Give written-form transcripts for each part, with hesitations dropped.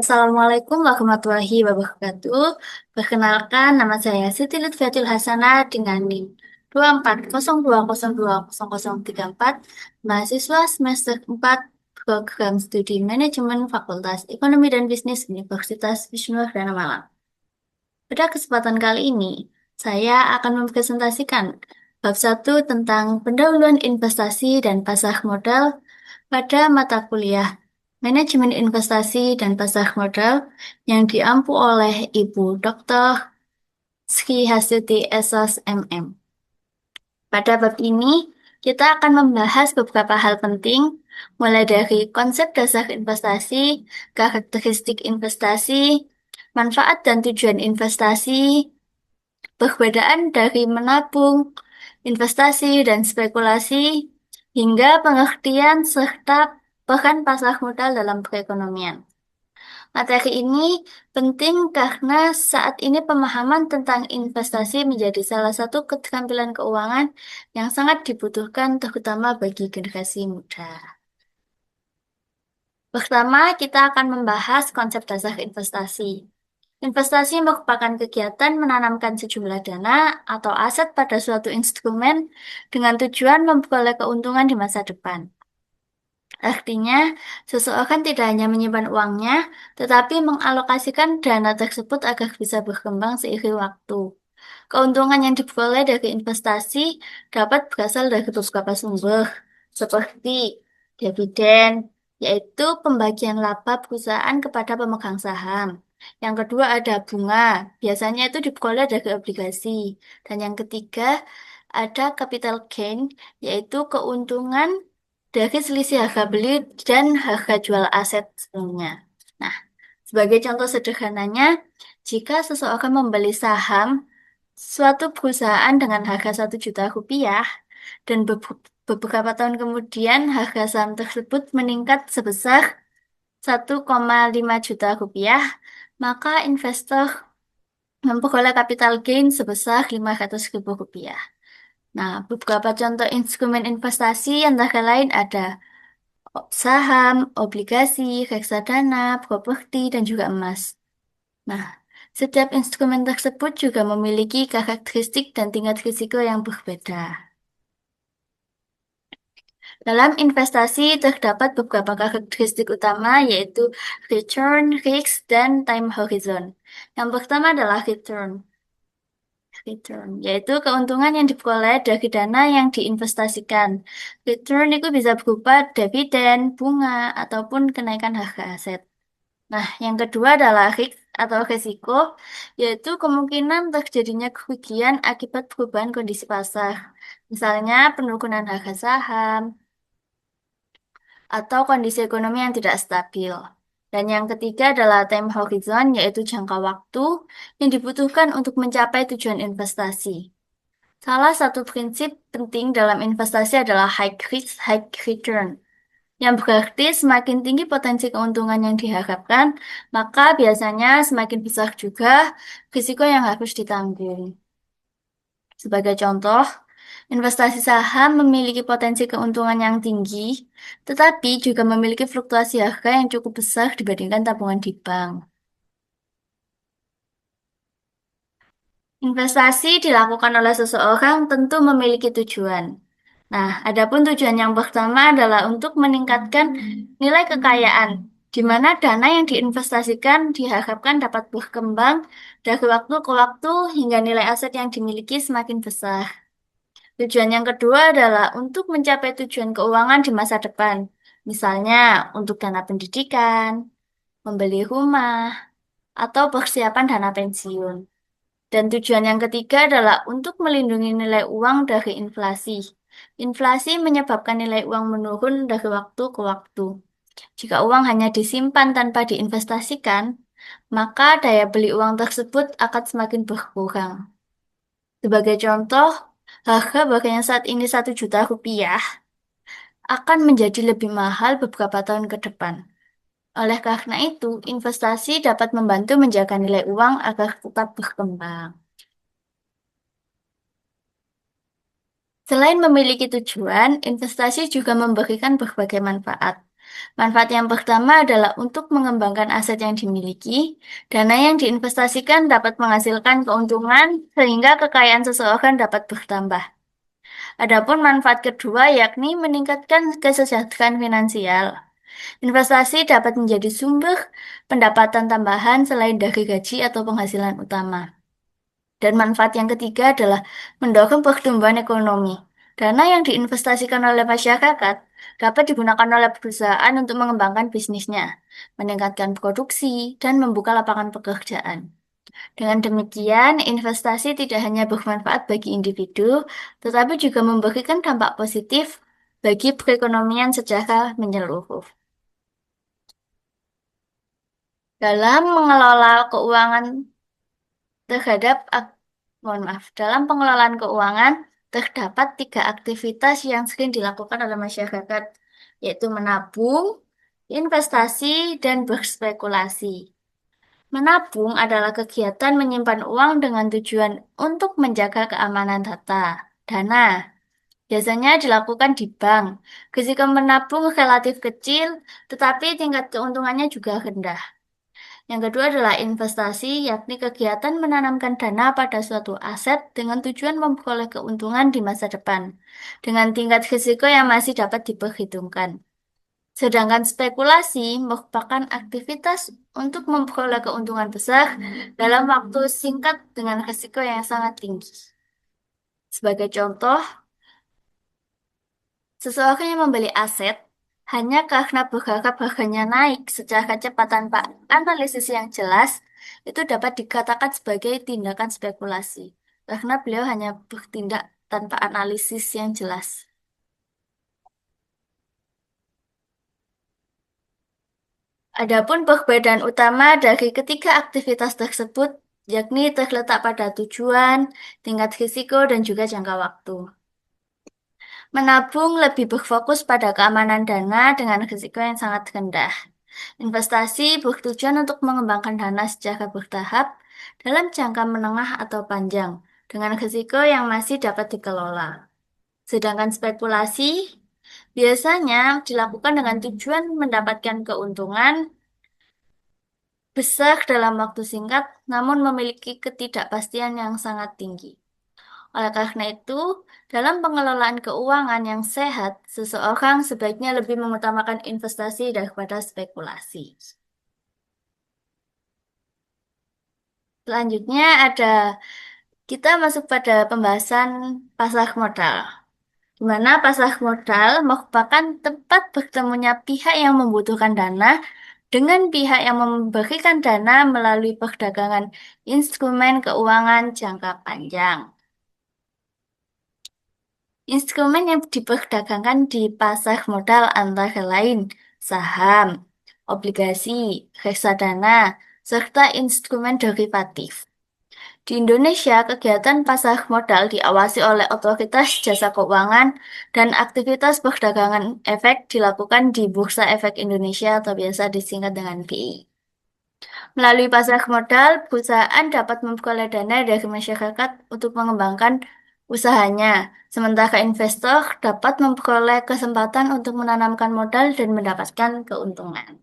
Assalamualaikum warahmatullahi wabarakatuh. Perkenalkan, nama saya Siti Lutfiatul Hasanah dengan NIM 240202034, mahasiswa semester 4 Program Studi Manajemen Fakultas Ekonomi dan Bisnis Universitas Wisnu-Ardana Malang. Pada kesempatan kali ini, saya akan mempresentasikan bab 1 tentang pendahuluan investasi dan pasar modal pada mata kuliah Manajemen Investasi dan Pasar Modal yang diampu oleh Ibu Dr. Sri Hastuti SOS MM. Pada bab ini, kita akan membahas beberapa hal penting, mulai dari konsep dasar investasi, karakteristik investasi, manfaat dan tujuan investasi, perbedaan dari menabung, investasi, dan spekulasi, hingga pengertian serta peran pasar modal dalam perekonomian. Materi ini penting karena saat ini pemahaman tentang investasi menjadi salah satu keterampilan keuangan yang sangat dibutuhkan terutama bagi generasi muda. Pertama, kita akan membahas konsep dasar investasi. Investasi merupakan kegiatan menanamkan sejumlah dana atau aset pada suatu instrumen dengan tujuan memperoleh keuntungan di masa depan. Artinya, seseorang tidak hanya menyimpan uangnya, tetapi mengalokasikan dana tersebut agar bisa berkembang seiring waktu. Keuntungan yang diperoleh dari investasi dapat berasal dari beberapa sumber, seperti dividen, yaitu pembagian laba perusahaan kepada pemegang saham. Yang kedua ada bunga, biasanya itu diperoleh dari obligasi. Dan yang ketiga ada capital gain, yaitu keuntungan dari selisih harga beli dan harga jual aset sebelumnya. Nah, sebagai contoh sederhananya, jika seseorang membeli saham suatu perusahaan dengan harga 1 juta rupiah dan beberapa tahun kemudian harga saham tersebut meningkat sebesar 1,5 juta rupiah, maka investor memperoleh capital gain sebesar 500.000 rupiah. Nah, beberapa contoh instrumen investasi antara lain ada saham, obligasi, reksadana, properti, dan juga emas. Nah, setiap instrumen tersebut juga memiliki karakteristik dan tingkat risiko yang berbeda. Dalam investasi terdapat beberapa karakteristik utama yaitu return, risk, dan time horizon. Yang pertama adalah return. Yaitu keuntungan yang diperoleh dari dana yang diinvestasikan. Return itu bisa berupa dividen, bunga, ataupun kenaikan harga aset. Nah, yang kedua adalah risk atau risiko, yaitu kemungkinan terjadinya kerugian akibat perubahan kondisi pasar. Misalnya penurunan harga saham atau kondisi ekonomi yang tidak stabil. Dan yang ketiga adalah time horizon, yaitu jangka waktu yang dibutuhkan untuk mencapai tujuan investasi. Salah satu prinsip penting dalam investasi adalah high risk, high return. Yang berarti semakin tinggi potensi keuntungan yang diharapkan, maka biasanya semakin besar juga risiko yang harus ditanggung. Sebagai contoh, investasi saham memiliki potensi keuntungan yang tinggi, tetapi juga memiliki fluktuasi harga yang cukup besar dibandingkan tabungan di bank. Investasi dilakukan oleh seseorang tentu memiliki tujuan. Nah, adapun tujuan yang pertama adalah untuk meningkatkan nilai kekayaan, di mana dana yang diinvestasikan diharapkan dapat berkembang dari waktu ke waktu hingga nilai aset yang dimiliki semakin besar. Tujuan yang kedua adalah untuk mencapai tujuan keuangan di masa depan, misalnya untuk dana pendidikan, membeli rumah, atau persiapan dana pensiun. Dan tujuan yang ketiga adalah untuk melindungi nilai uang dari inflasi. Inflasi menyebabkan nilai uang menurun dari waktu ke waktu. Jika uang hanya disimpan tanpa diinvestasikan, maka daya beli uang tersebut akan semakin berkurang. Sebagai contoh, harga barang yang saat ini 1 juta rupiah akan menjadi lebih mahal beberapa tahun ke depan. Oleh karena itu, investasi dapat membantu menjaga nilai uang agar tetap berkembang. Selain memiliki tujuan, investasi juga memberikan berbagai manfaat. Manfaat yang pertama adalah untuk mengembangkan aset yang dimiliki. Dana yang diinvestasikan dapat menghasilkan keuntungan sehingga kekayaan seseorang dapat bertambah. Adapun manfaat kedua yakni meningkatkan kesejahteraan finansial. Investasi dapat menjadi sumber pendapatan tambahan selain dari gaji atau penghasilan utama. Dan manfaat yang ketiga adalah mendorong pertumbuhan ekonomi. Dana yang diinvestasikan oleh masyarakat dapat digunakan oleh perusahaan untuk mengembangkan bisnisnya, meningkatkan produksi, dan membuka lapangan pekerjaan. Dengan demikian, investasi tidak hanya bermanfaat bagi individu, tetapi juga memberikan dampak positif bagi perekonomian secara menyeluruh. Dalam mengelola keuangan terhadap, mohon maaf, dalam pengelolaan keuangan terdapat tiga aktivitas yang sering dilakukan oleh masyarakat, yaitu menabung, investasi, dan berspekulasi. Menabung adalah kegiatan menyimpan uang dengan tujuan untuk menjaga keamanan dana. Biasanya dilakukan di bank. Risiko menabung relatif kecil, tetapi tingkat keuntungannya juga rendah. Yang kedua adalah investasi, yakni kegiatan menanamkan dana pada suatu aset dengan tujuan memperoleh keuntungan di masa depan, dengan tingkat risiko yang masih dapat diperhitungkan. Sedangkan spekulasi merupakan aktivitas untuk memperoleh keuntungan besar dalam waktu singkat dengan risiko yang sangat tinggi. Sebagai contoh, seseorang yang membeli aset hanya karena berharap harganya naik secara cepat tanpa analisis yang jelas, itu dapat dikatakan sebagai tindakan spekulasi. Karena beliau hanya bertindak tanpa analisis yang jelas. Adapun perbedaan utama dari ketiga aktivitas tersebut, yakni terletak pada tujuan, tingkat risiko, dan juga jangka waktu. Menabung lebih berfokus pada keamanan dana dengan risiko yang sangat rendah. Investasi bertujuan untuk mengembangkan dana secara bertahap dalam jangka menengah atau panjang, dengan risiko yang masih dapat dikelola. Sedangkan spekulasi biasanya dilakukan dengan tujuan mendapatkan keuntungan besar dalam waktu singkat, namun memiliki ketidakpastian yang sangat tinggi. Oleh karena itu, dalam pengelolaan keuangan yang sehat, seseorang sebaiknya lebih mengutamakan investasi daripada spekulasi. Selanjutnya kita masuk pada pembahasan pasar modal, di mana pasar modal merupakan tempat bertemunya pihak yang membutuhkan dana dengan pihak yang memberikan dana melalui perdagangan instrumen keuangan jangka panjang. Instrumen yang diperdagangkan di pasar modal antara lain saham, obligasi, reksadana, serta instrumen derivatif. Di Indonesia, kegiatan pasar modal diawasi oleh Otoritas Jasa Keuangan dan aktivitas perdagangan efek dilakukan di Bursa Efek Indonesia atau biasa disingkat dengan BI. Melalui pasar modal, perusahaan dapat memperoleh dana dari masyarakat untuk mengembangkan usahanya, sementara investor dapat memperoleh kesempatan untuk menanamkan modal dan mendapatkan keuntungan.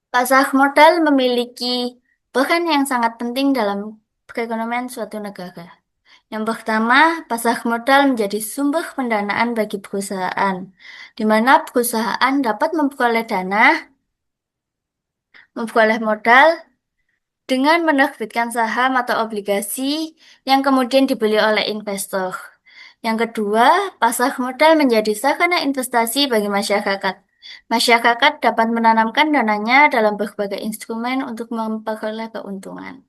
Pasar modal memiliki peran yang sangat penting dalam perekonomian suatu negara. Yang pertama, pasar modal menjadi sumber pendanaan bagi perusahaan, di mana perusahaan dapat memperoleh modal dengan menerbitkan saham atau obligasi yang kemudian dibeli oleh investor. Yang kedua, pasar modal menjadi sarana investasi bagi masyarakat. Masyarakat dapat menanamkan dananya dalam berbagai instrumen untuk memperoleh keuntungan.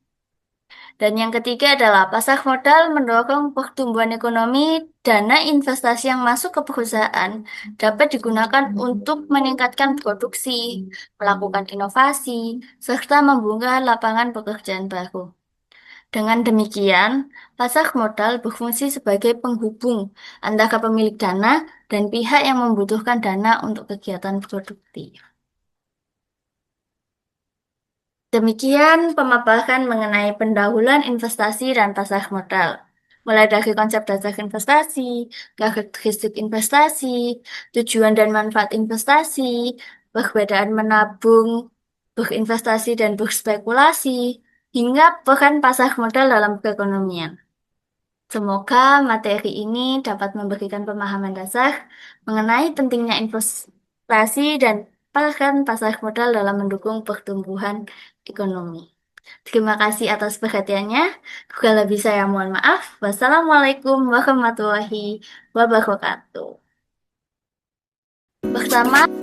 Dan yang ketiga adalah pasar modal mendorong pertumbuhan ekonomi. Dana investasi yang masuk ke perusahaan dapat digunakan untuk meningkatkan produksi, melakukan inovasi, serta membuka lapangan pekerjaan baru. Dengan demikian, pasar modal berfungsi sebagai penghubung antara pemilik dana dan pihak yang membutuhkan dana untuk kegiatan produktif. Demikian pemaparan mengenai pendahuluan investasi dan pasar modal. mulai dari konsep dasar investasi, karakteristik investasi, tujuan dan manfaat investasi, perbedaan menabung, berinvestasi dan berspekulasi, hingga peran pasar modal dalam perekonomian. Semoga materi ini dapat memberikan pemahaman dasar mengenai pentingnya investasi dan peran pasar modal dalam mendukung pertumbuhan ekonomi. Terima kasih atas perhatiannya. Kalau lebih saya mohon maaf. Wassalamualaikum warahmatullahi wabarakatuh. Bersama